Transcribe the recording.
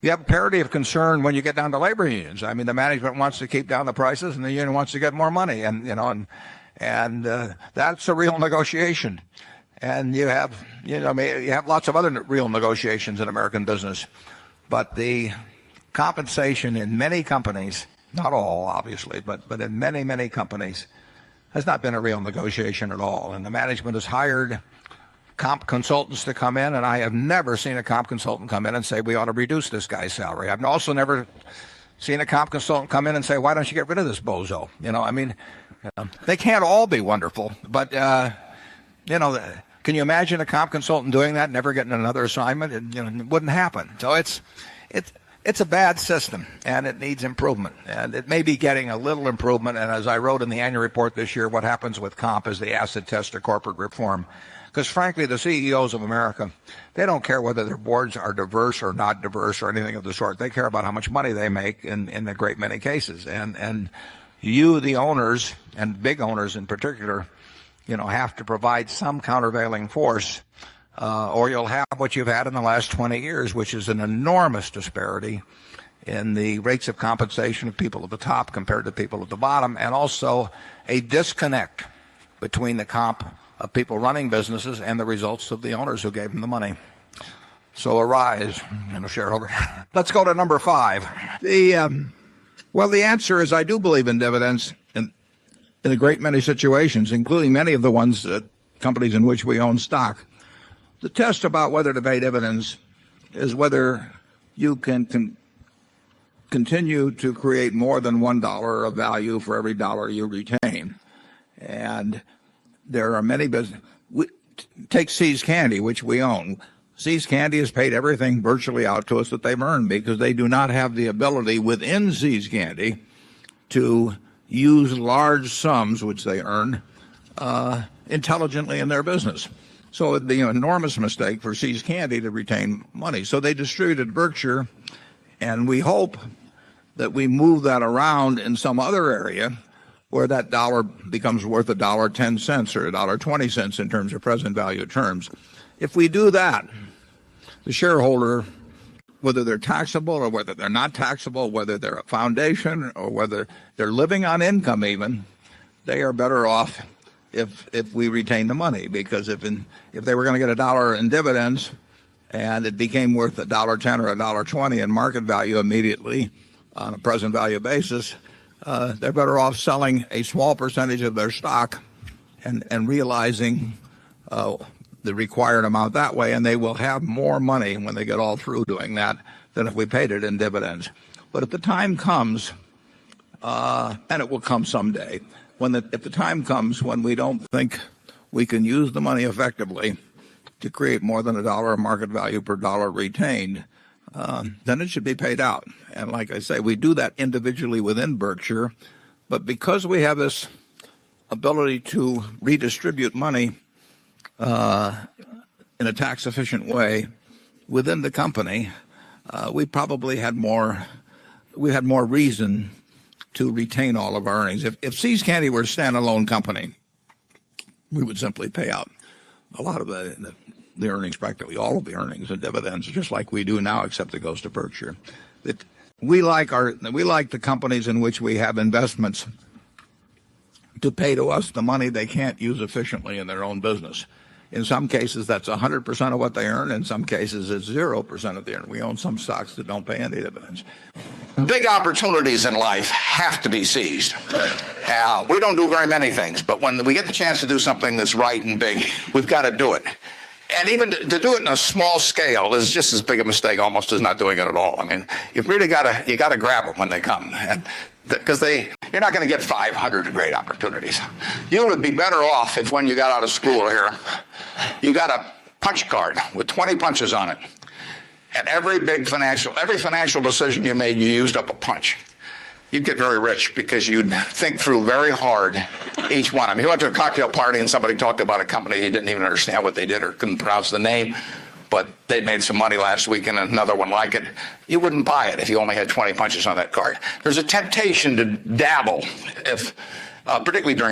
You have parity of concern when you get down to labor unions. I mean, the management wants to keep down the prices, and the union wants to get more money, and that's a real negotiation. And you have lots of other real negotiations in American business, but the compensation in many companies, not all obviously, but in many companies, has not been a real negotiation at all. And the management has hired comp consultants to come in, and I have never seen a comp consultant come in and say we ought to reduce this guy's salary. I've also never seen a comp consultant come in and say, why don't you get rid of this bozo? They can't all be wonderful, but can you imagine a comp consultant doing that, never getting another assignment? It wouldn't happen. So it's a bad system, and it needs improvement. And it may be getting a little improvement. And as I wrote in the annual report this year, what happens with comp is the acid test of corporate reform. Because frankly, the CEOs of America, they don't care whether their boards are diverse or not diverse or anything of the sort. They care about how much money they make in a great many cases. And you, the owners, and big owners in particular, have to provide some countervailing force, or you'll have what you've had in the last 20 years, which is an enormous disparity in the rates of compensation of people at the top compared to people at the bottom, and also a disconnect between the comp of people running businesses and the results of the owners who gave them the money. So arise, shareholder. Let's go to number 5. The answer is I do believe in dividends in a great many situations, including many of the ones companies in which we own stock. The test about whether to pay dividends is whether you can continue to create more than $1 of value for every dollar you retain. And there are many businesses. Take See's Candy, which we own. See's Candy has paid everything virtually out to us that they've earned because they do not have the ability within See's Candy to use large sums, which they earn, intelligently in their business. So it'd be an enormous mistake for See's Candy to retain money. So they distributed Berkshire, and we hope that we move that around in some other area where that dollar becomes worth $1.10 or $1.20 in terms of present value terms. If we do that, the shareholder, whether they're taxable or whether they're not taxable, whether they're a foundation or whether they're living on income even, they are better off if we retain the money. Because if they were going to get $1 in dividends and it became worth $1.10 or $1.20 in market value immediately on a present value basis, they're better off selling a small percentage of their stock and realizing the required amount that way, and they will have more money when they get all through doing that than if we paid it in dividends. But if the time comes, and it will come someday, if the time comes when we don't think we can use the money effectively to create more than $1 of market value per dollar retained, then it should be paid out. And like I say, we do that individually within Berkshire, but because we have this ability to redistribute money in a tax efficient way within the company, we probably had more reason to retain all of our earnings. If See's Candy were a standalone company, we would simply pay out a lot of the earnings, practically all of the earnings and dividends, just like we do now, except it goes to Berkshire. We like the companies in which we have investments to pay to us the money they can't use efficiently in their own business. In some cases, that's 100% of what they earn. In some cases, it's 0% of the earn. We own some stocks that don't pay any dividends. Big opportunities in life have to be seized. We don't do very many things, but when we get the chance to do something that's right and big, we've got to do it. And even to do it in a small scale is just as big a mistake almost as not doing it at all. I mean, you've really got to grab them when they come, because you're not going to get 500 great opportunities. You would be better off if when you got out of school here, you got a punch card with 20 punches on it. And every financial decision you made, you used up a punch. You'd get very rich because you'd think through very hard each one. I mean, you went to a cocktail party and somebody talked about a company you didn't even understand what they did or couldn't pronounce the name, but they made some money last week and another one like it. You wouldn't buy it if you only had 20 punches on that card. There's a temptation to dabble, particularly during